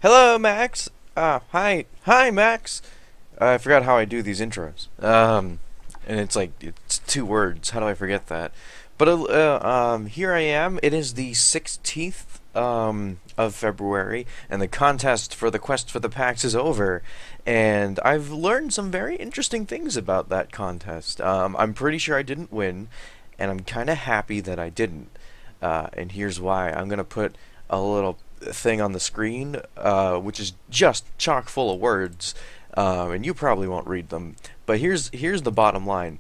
Hello, Max. Hi, Max. I forgot how I do these intros. And it's like it's two words. How do I forget that? But here I am. It is the 16th of February, and the contest for the quest for the packs is over. And I've learned some very interesting things about that contest. I'm pretty sure I didn't win, and I'm kind of happy that I didn't. And here's why. I'm gonna put a little thing on the screen, which is just chock full of words, and you probably won't read them. But here's the bottom line.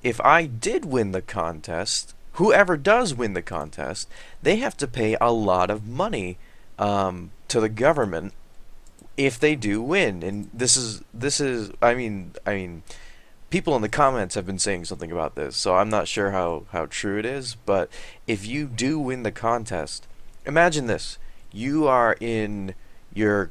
If I did win the contest, whoever does win the contest, they have to pay a lot of money to the government if they do win. And this is I mean people in the comments have been saying something about this, so I'm not sure how true it is, but if you do win the contest, imagine this. You are in your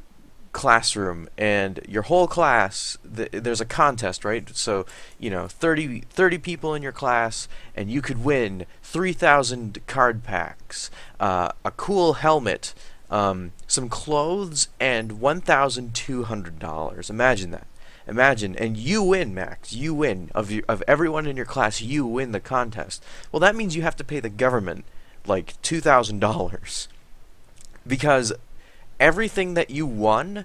classroom and your whole class, there's a contest, right? So, 30 people in your class, and you could win 3,000 card packs, a cool helmet, some clothes, and $1,200. Imagine that. Imagine, and you win, Max. You win. Of everyone in your class, you win the contest. Well, that means you have to pay the government like $2,000 because everything that you won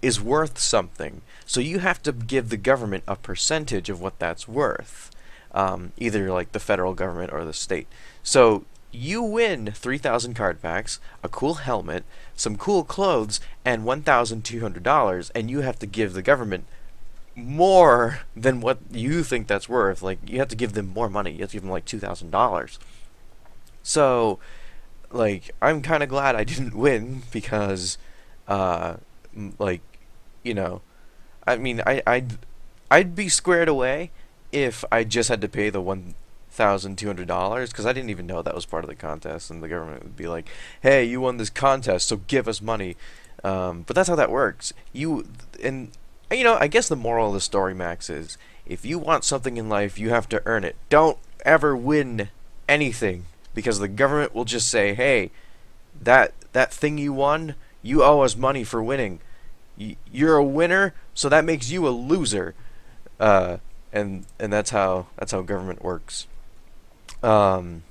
is worth something. So you have to give the government a percentage of what that's worth, either like the federal government or the state. So you win 3,000 card packs, a cool helmet, some cool clothes, and $1,200, and you have to give the government more than what you think that's worth. Like, you have to give them more money. You have to give them like $2,000. So, like, I'm kind of glad I didn't win because, like, you know, I mean, I'd be squared away if I just had to pay the $1,200 because I didn't even know that was part of the contest, and the government would be like, "Hey, you won this contest, so give us money." But that's how that works. I guess the moral of the story, Max, is if you want something in life, you have to earn it. Don't ever win anything because the government will just say, "Hey, that thing you won, you owe us money for winning. You're a winner, so that makes you a loser." And that's how government works. Um,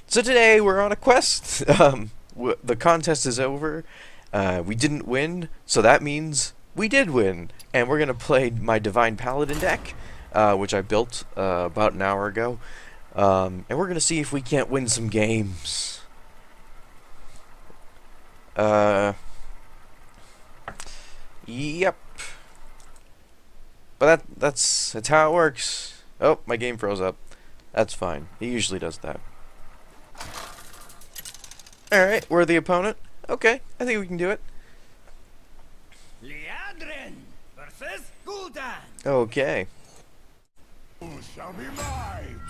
so today we're on a quest. The contest is over. We didn't win, so that means we did win. And we're gonna play my Divine Paladin deck, which I built about an hour ago. And we're gonna see if we can't win some games. Uh, yep. But that's how it works. Oh, my game froze up. That's fine. It usually does that. Alright, we're the opponent. Okay, I think we can do it. Liadrin versus Gul'dan. Okay, You shall be mine.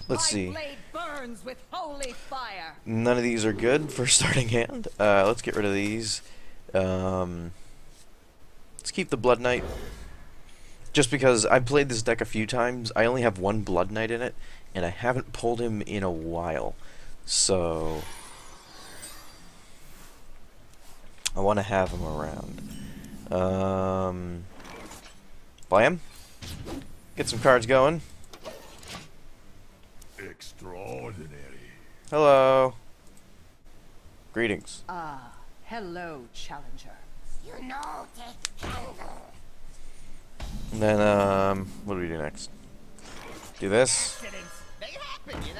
let's My see. blade burns with holy fire. None of these are good for starting hand. Let's get rid of these. Let's keep the Blood Knight. Just because I've played this deck a few times, I only have one Blood Knight in it, and I haven't pulled him in a while. So I want to have him around. Play him. Get some cards going. Extraordinary. Hello. Greetings. Ah, hello, challenger. You know this candle. And then, what do we do next? Do this. Accidents, they happen, you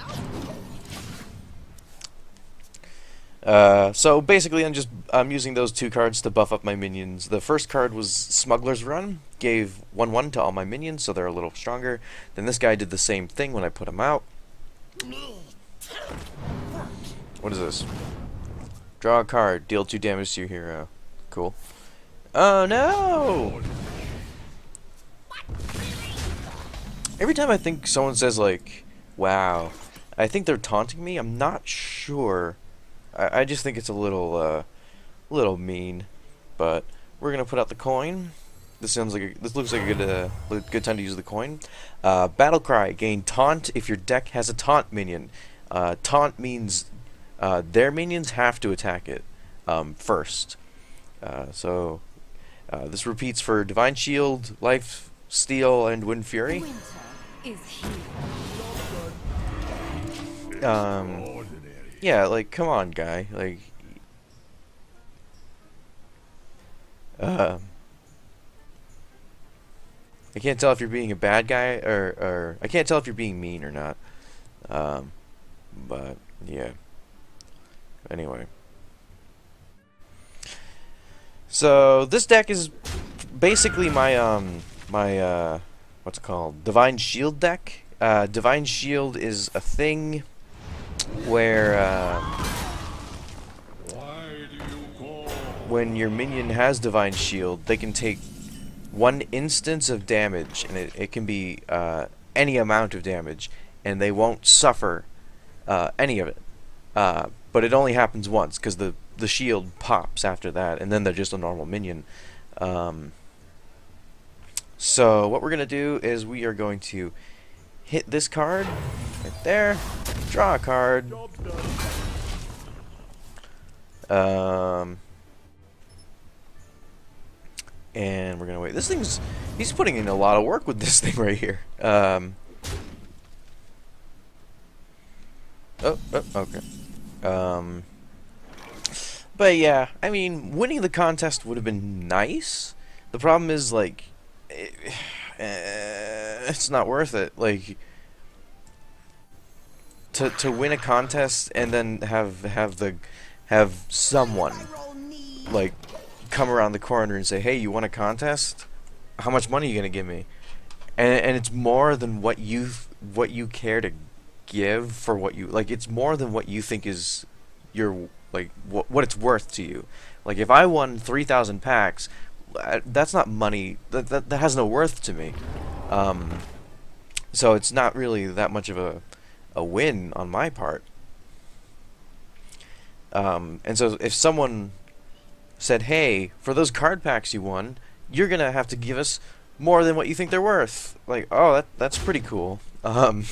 know? So basically I'm using those two cards to buff up my minions. The first card was Smuggler's Run, gave 1/1 to all my minions, so they're a little stronger. Then this guy did the same thing when I put him out. What is this? Draw a card, deal 2 damage to your hero. Cool. Oh no! Every time I think someone says like, "Wow," I think they're taunting me. I'm not sure. I just think it's a little mean. But we're gonna put out the coin. This looks like a good time to use the coin. Battle Cry, gain taunt if your deck has a taunt minion. Taunt means their minions have to attack it. first. This repeats for Divine Shield, Life Steal, and Wind Fury. Winter is here. Extraordinary. Yeah, like, come on, guy. Like, I can't tell if you're being a bad guy or I can't tell if you're being mean or not. But yeah. Anyway. So this deck is basically my what's it called? Divine Shield deck. Divine Shield is a thing where Why do you call? when your minion has Divine Shield, they can take one instance of damage, and it can be any amount of damage, and they won't suffer any of it. But it only happens once, because the shield pops after that, and then they're just a normal minion. So what we're going to do is we are going to hit this card right there, draw a card, Job done. and we're gonna wait. This thing's, he's putting in a lot of work with this thing right here. Okay. But yeah, I mean, winning the contest would have been nice. The problem is, like, it's not worth it. Like, to win a contest and then have someone like come around the corner and say, "Hey, you won a contest? How much money are you gonna give me?" And it's more than what you care to give for what you like. It's more than what you think is your like what it's worth to you. Like, if I won 3,000 packs, that's not money. That has no worth to me. So it's not really that much of a win on my part. And so if someone said, "Hey, for those card packs you won, you're gonna have to give us more than what you think they're worth," like, oh, that's pretty cool. But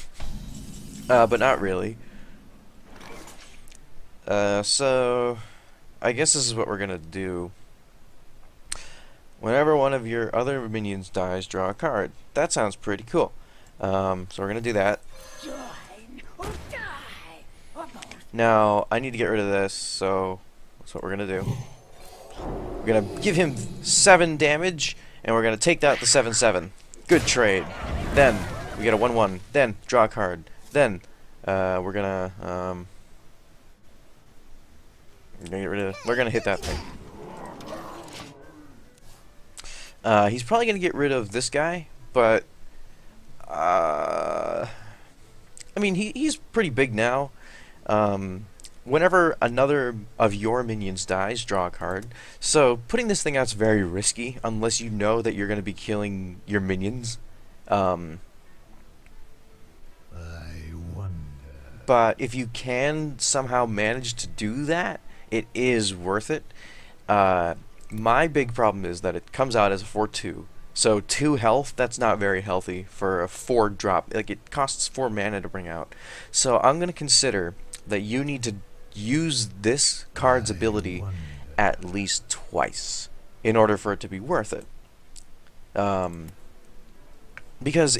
not really. So I guess this is what we're gonna do. Whenever one of your other minions dies, draw a card. That sounds pretty cool. So we're gonna do that. Join or die. Or both. Now I need to get rid of this, so that's what we're gonna do. We're gonna give him 7 damage, and we're gonna take that to 7/7. Good trade. Then we get a 1/1. Then draw a card. Then we're gonna get rid of. We're gonna hit that thing. He's probably gonna get rid of this guy, but I mean, he's pretty big now. Whenever another of your minions dies, draw a card. So putting this thing out's very risky unless you know that you're going to be killing your minions. I wonder. But if you can somehow manage to do that, it is worth it. My big problem is that it comes out as a 4/2. So 2 health, that's not very healthy for a 4 drop. Like, it costs 4 mana to bring out. So I'm going to consider that you need to use this card's ability at least twice in order for it to be worth it. Because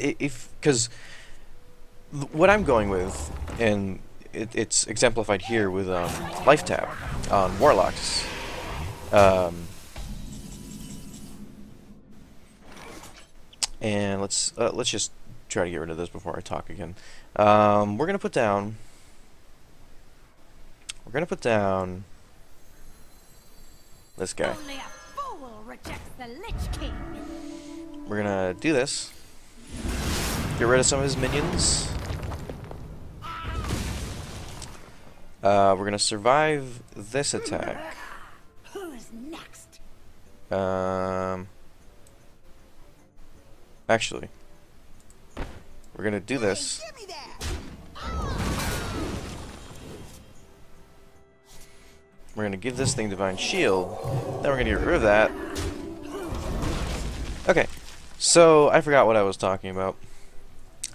what I'm going with, and it's exemplified here with Life Tap on Warlocks. And let's just try to get rid of this before I talk again. We're gonna put down this guy. Only a fool rejects the Lich King. We're gonna do this. Get rid of some of his minions. We're gonna survive this attack. Who's next? Actually, we're gonna do this. Give me that. We're gonna give this thing Divine Shield. Then we're gonna get rid of that. Okay, so I forgot what I was talking about.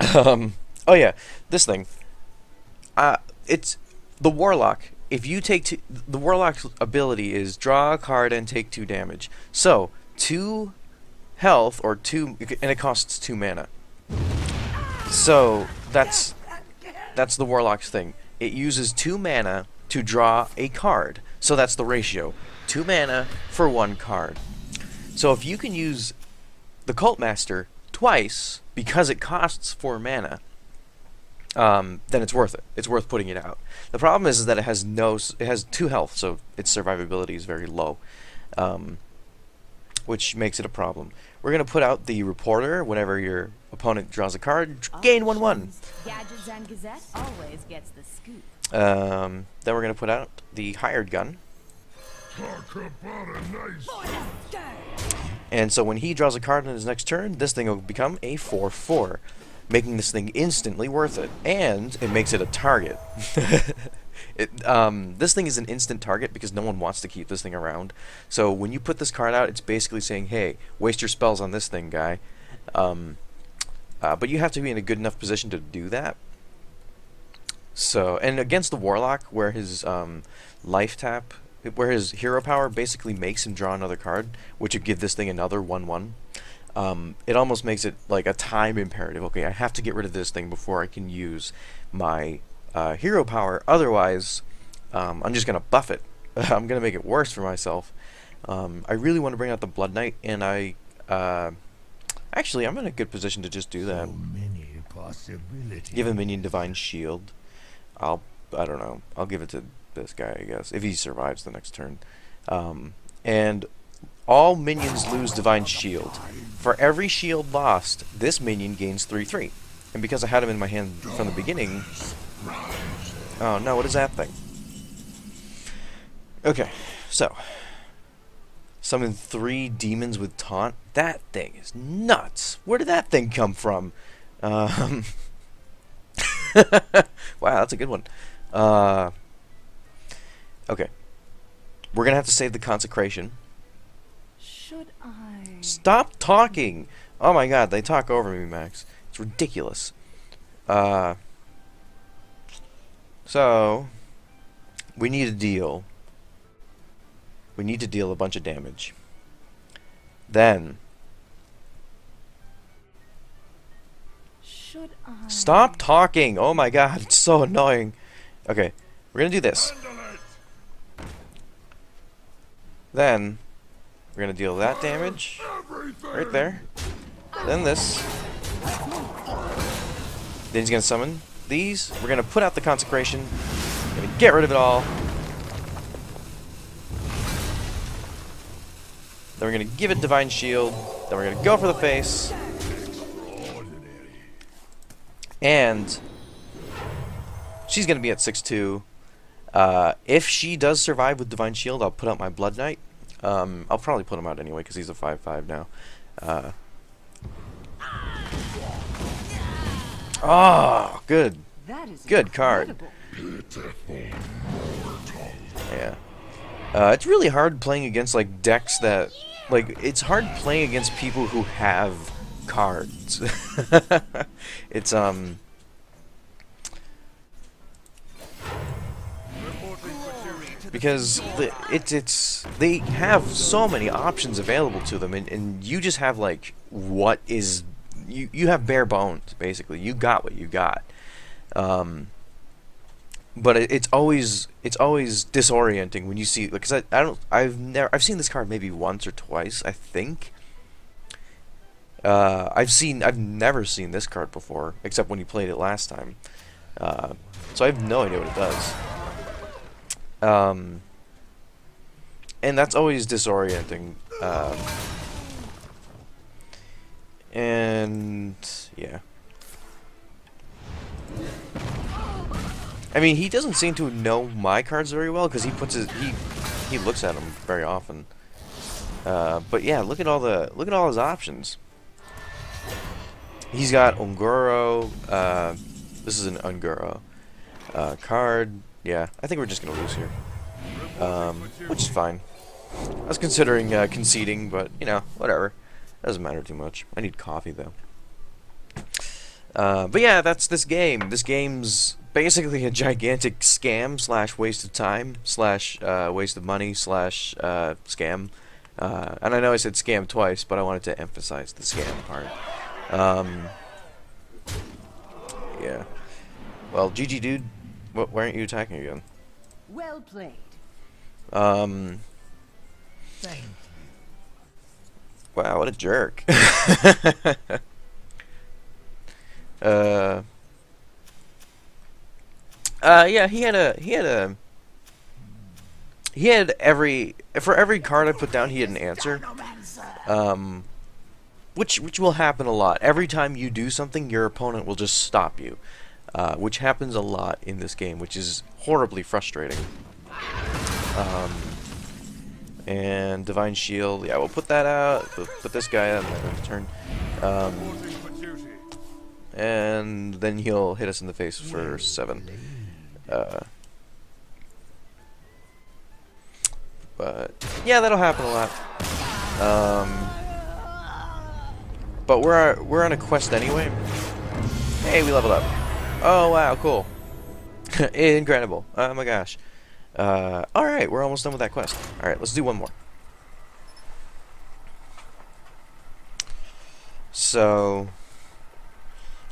Oh yeah, this thing. It's the Warlock if you take the Warlock's ability is draw a card and take 2 damage. So 2 health or 2, and it costs 2 mana. So that's the Warlock's thing. It uses 2 mana to draw a card. So that's the ratio. 2 mana for 1 card. So if you can use the Cult Master twice because it costs 4 mana, then it's worth it. It's worth putting it out. The problem is that it has 2 health, so its survivability is very low, which makes it a problem. We're gonna put out the Reporter whenever your opponent draws a card. Gain 1/1. Gadgets and Gazette always gets the scoop. Then we're gonna put out the Hired Gun. Talk about a nice. And so when he draws a card on his next turn, this thing will become a 4/4, making this thing instantly worth it. And it makes it a target. This thing is an instant target because no one wants to keep this thing around. So when you put this card out, it's basically saying, hey, waste your spells on this thing, guy. But you have to be in a good enough position to do that. So, and against the Warlock, where his life tap, where his hero power basically makes him draw another card, which would give this thing another 1/1. It almost makes it like a time imperative. Okay, I have to get rid of this thing before I can use my hero power. Otherwise, I'm just gonna buff it. I'm gonna make it worse for myself. I really want to bring out the Blood Knight, and actually, I'm in a good position to just do that. So many possibilities. Give a minion Divine Shield. I don't know. I'll give it to this guy, I guess, if he survives the next turn. And all minions lose Divine Shield. For every shield lost, this minion gains 3/3. And because I had him in my hand from the beginning... Oh no, what is that thing? Okay, so... Summon 3 demons with taunt. That thing is nuts. Where did that thing come from? Wow, that's a good one. Okay. We're gonna have to save the Consecration. Should I? Stop talking! Oh my god, they talk over me, Max. It's ridiculous. So... We need a deal. We need to deal a bunch of damage. Then... Should I? Stop talking! Oh my god, it's so annoying. Okay, we're gonna do this. Then, we're gonna deal that damage. Right there. Then this. Then he's gonna summon these. We're gonna put out the Consecration. Gonna get rid of it all. Then we're gonna give it Divine Shield. Then we're gonna go for the face. And she's gonna be at 6/2. If she does survive with Divine Shield, I'll put out my Blood Knight. I'll probably put him out anyway because he's a 5/5 now. Oh, good. That is Good card. incredible. Yeah. It's really hard playing against like decks that, like, it's hard playing against people who have cards. It's because they have so many options available to them, and you just have like what is you have bare bones basically. You got what you got. But it's always disorienting when you see, because I've seen this card maybe once or twice, I think. I've never seen this card before except when you played it last time. So I have no idea what it does. And that's always disorienting. And yeah. I mean, he doesn't seem to know my cards very well because he puts he looks at them very often. But yeah, look at all his options. He's got Ungoro. This is an Ungoro card. Yeah, I think we're just gonna lose here, which is fine. I was considering conceding, but you know, whatever. Doesn't matter too much. I need coffee though. But yeah, that's this game. This game's basically a gigantic scam slash waste of time slash waste of money slash scam. And I know I said scam twice, but I wanted to emphasize the scam part. Yeah. Well, GG, dude. Why aren't you attacking again? Well played. Thank you. Wow, what a jerk. Yeah, he had for every card I put down, he had an answer. Which will happen a lot. Every time you do something, your opponent will just stop you. Which happens a lot in this game, which is horribly frustrating. And Divine Shield, yeah, we'll put that out. Put this guy on the turn. And then he'll hit us in the face for 7. But yeah, that'll happen a lot. But we're on a quest anyway. Hey, we leveled up. Oh wow, cool. Incredible. Oh my gosh. Alright, we're almost done with that quest. Alright, let's do one more. So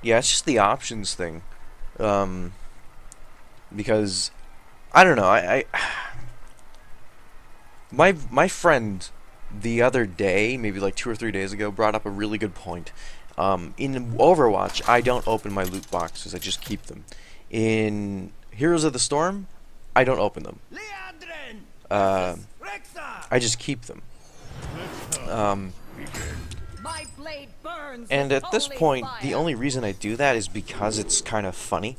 yeah, it's just the options thing. Because I don't know, my friend the other day, maybe like 2 or 3 days ago, brought up a really good point. In Overwatch, I don't open my loot boxes, I just keep them. In Heroes of the Storm, I don't open them. I just keep them. My blade burns And with at this holy point, fire. the only reason I do that is because it's kind of funny.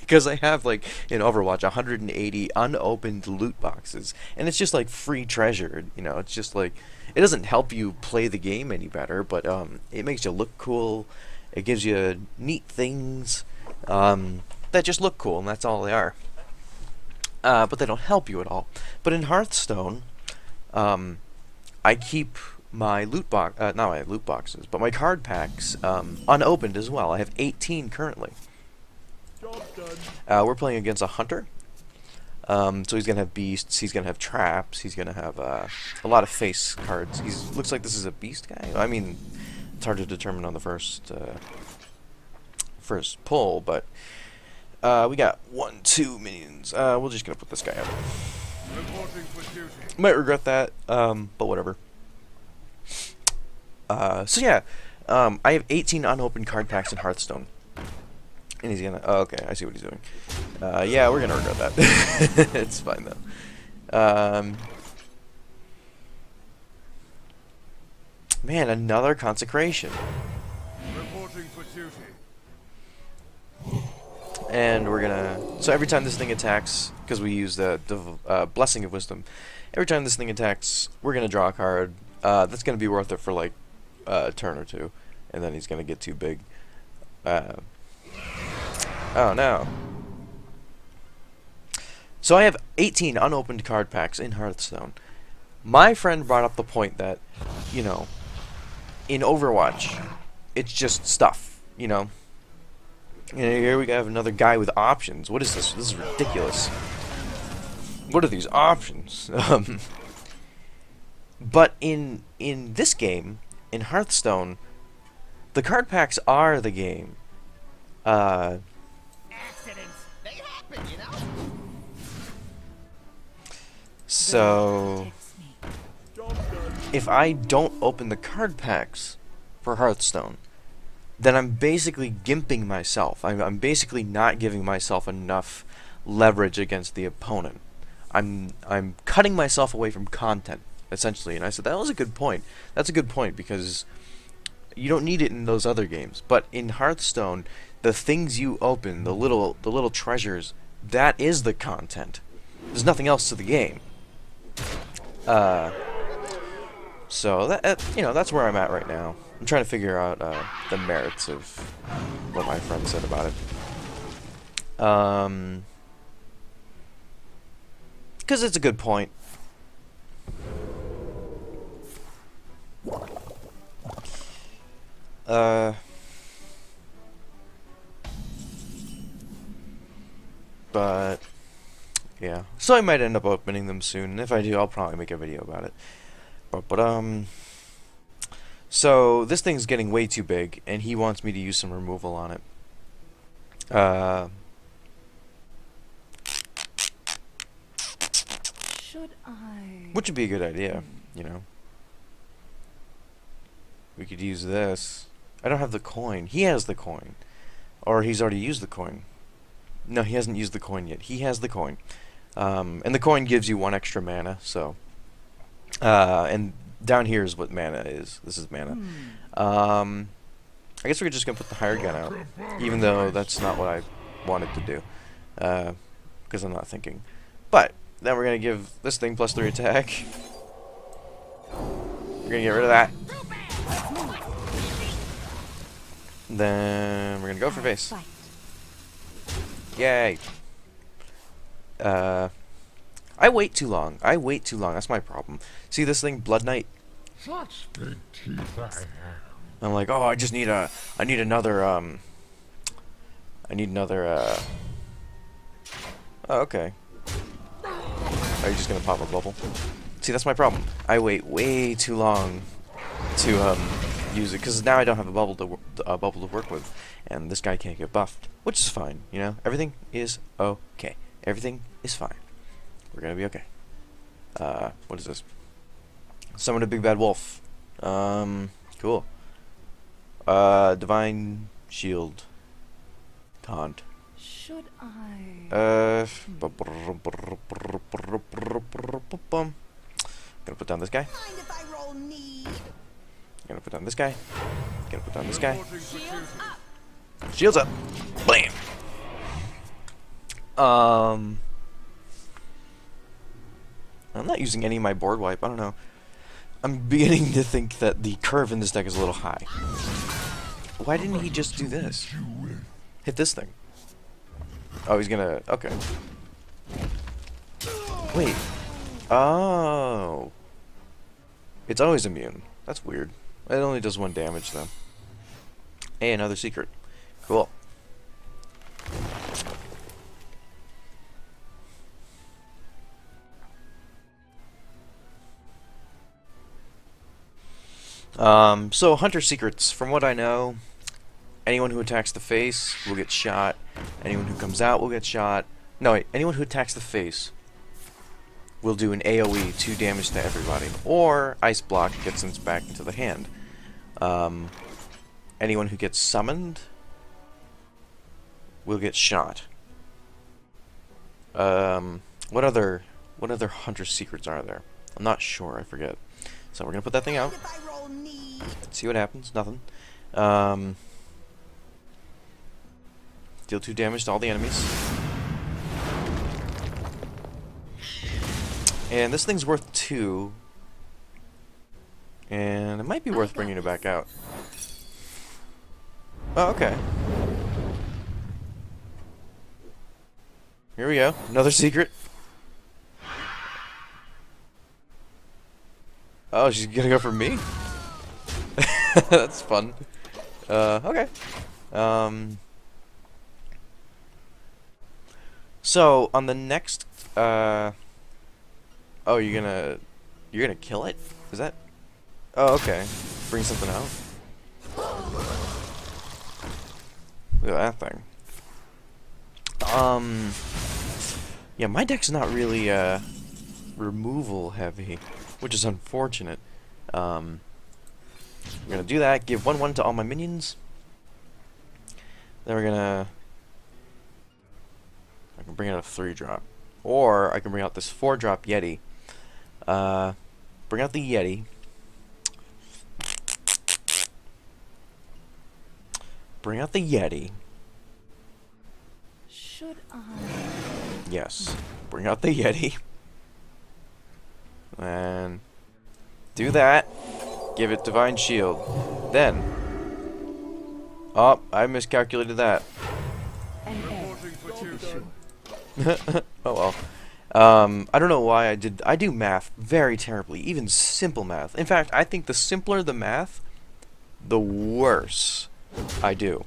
Because I have, like, in Overwatch, 180 unopened loot boxes. And it's just, like, free treasure, you know, it's just, like, it doesn't help you play the game any better, but, it makes you look cool, it gives you neat things, that just look cool, and that's all they are. But they don't help you at all. But in Hearthstone, I keep my not my loot boxes, but my card packs, unopened as well. I have 18 currently. We're playing against a hunter. So he's gonna have beasts, he's gonna have traps, he's gonna have a lot of face cards. Looks like this is a beast guy. I mean, it's hard to determine on the first pull, but we got 1, 2 minions. We're just gonna put this guy out. Might regret that, but whatever. So yeah, I have 18 unopened card packs in Hearthstone. And he's gonna... Oh, okay, I see what he's doing. Yeah, we're gonna regret that. It's fine, though. Man, another consecration. And we're gonna... So every time this thing attacks, because we use the Blessing of Wisdom, every time this thing attacks, we're gonna draw a card. That's gonna be worth it for, like, a turn or two. And then he's gonna get too big. Oh no. So I have 18 unopened card packs in Hearthstone. My friend brought up the point that, you know, in Overwatch, it's just stuff, you know. And here we have another guy with options. What is this? This is ridiculous. What are these options? But in this game, in Hearthstone, the card packs are the game. Accidents, they happen, you know. So if I don't open the card packs for Hearthstone, then I'm basically gimping myself. I'm basically not giving myself enough leverage against the opponent. I'm cutting myself away from content, essentially. And I said that was a good point. That's a good point, because you don't need it in those other games. But in Hearthstone, the things you open, the little treasures, that is the content. There's nothing else to the game. So that you know, that's where I'm at right now. I'm trying to figure out the merits of what my friend said about it. Because it's a good point. But yeah, so I might end up opening them soon. And if I do, I'll probably make a video about it. But so this thing's getting way too big, and he wants me to use some removal on it. Should I? Which would be a good idea, you know. We could use this. I don't have the coin. He has the coin. Or he's already used the coin. No, he hasn't used the coin yet. He has the coin. And the coin gives you 1 extra mana, so. And down here is what mana is. This is mana. I guess we're just going to put the higher gun out. Even though that's not what I wanted to do. Because I'm not thinking. But, then we're going to give this thing +3 attack. We're going to get rid of that. Then we're going to go for face. Yay. I wait too long. That's my problem. See this thing, Blood Knight? Such big teeth I have. I'm like, oh, I need another, oh, okay. Are you just gonna pop a bubble? See, that's my problem. I wait way too long to, use it, because now I don't have a bubble to work with, and this guy can't get buffed, which is fine, you know? Everything is okay. Everything is fine. We're gonna be okay. What is this? Summon a big bad wolf. Cool. Divine shield. Taunt. Should I? Gonna put down this guy. Mind if I roll need? Gonna put down this guy. Gonna put down this guy. Shields up. Shields up. Blam. I'm not using any of my board wipe. I don't know. I'm beginning to think that the curve in this deck is a little high. Why didn't he just do this? Hit this thing. Oh, he's gonna... Okay. Wait. Oh. It's always immune. That's weird. It only does 1 damage, though. Hey, another secret. Cool. So Hunter secrets, from what I know, anyone who attacks the face will get shot. Anyone who comes out will get shot. No, wait, anyone who attacks the face will do an AoE, 2 damage to everybody. Or Ice Block gets sent back into the hand. Anyone who gets summoned will get shot. What other Hunter secrets are there? I'm not sure, I forget. So we're gonna put that thing out. If I roll need? See what happens. Nothing. Deal 2 damage to all the enemies. And this thing's worth 2. And it might be worth bringing it back out. Oh, okay. Here we go. Another secret. Oh, she's gonna go for me? That's fun. Okay. So, on the next, oh, you're gonna kill it? Is that? Oh, okay. Bring something out. Look at that thing. Yeah, my deck's not really, removal heavy, which is unfortunate. We're gonna do that, give 1/1 to all my minions. Then we're gonna... I can bring out a 3-drop. Or I can bring out this 4-drop Yeti. Bring out the Yeti. Bring out the Yeti. Should I? Yes. Bring out the Yeti. And do that. Give it Divine Shield. Then. Oh, I miscalculated that. Oh well. I don't know why I do math very terribly, even simple math. In fact, I think the simpler the math, the worse I do.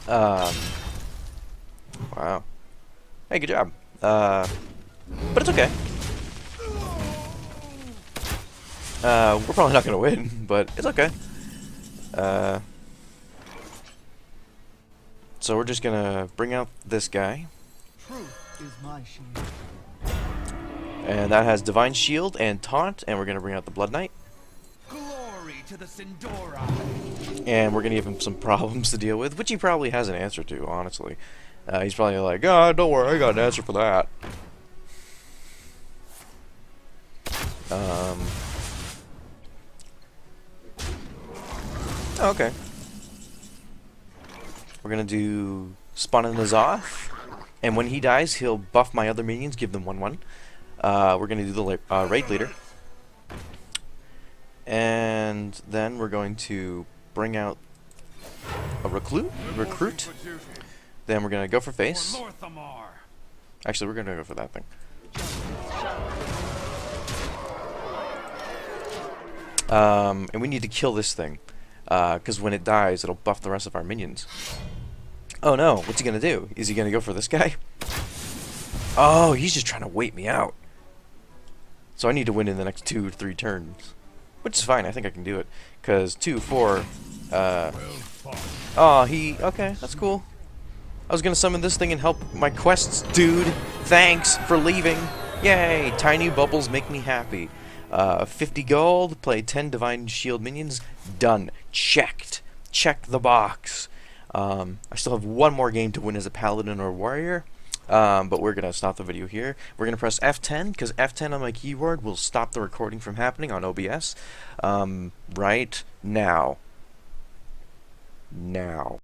Wow. Hey, good job. But it's okay. We're probably not gonna win, but it's okay. So we're just gonna bring out this guy. Truth is my shield. And that has Divine Shield and Taunt, and we're gonna bring out the Blood Knight. Glory to the Sindora. And we're gonna give him some problems to deal with, which he probably has an answer to, honestly. He's probably like, oh, don't worry, I got an answer for that. Okay. We're gonna do Spawn in N'Zoth, and when he dies, he'll buff my other minions, give them 1/1. We're gonna do the raid leader, and then we're going to bring out a recruit. Then we're gonna go for face. Actually, we're gonna go for that thing. And we need to kill this thing, because when it dies, it'll buff the rest of our minions. Oh no, what's he gonna do? Is he gonna go for this guy? Oh, he's just trying to wait me out. So I need to win in the next 2 or 3 turns. Which is fine, I think I can do it. Because 2, 4, oh, okay, that's cool. I was gonna summon this thing and help my quests, dude. Thanks for leaving. Yay, tiny bubbles make me happy. 50 gold, play 10 Divine Shield minions. Done. Checked. Check the box. I still have 1 more game to win as a paladin or warrior, but we're going to stop the video here. We're going to press F10, because F10 on my keyboard will stop the recording from happening on OBS right now.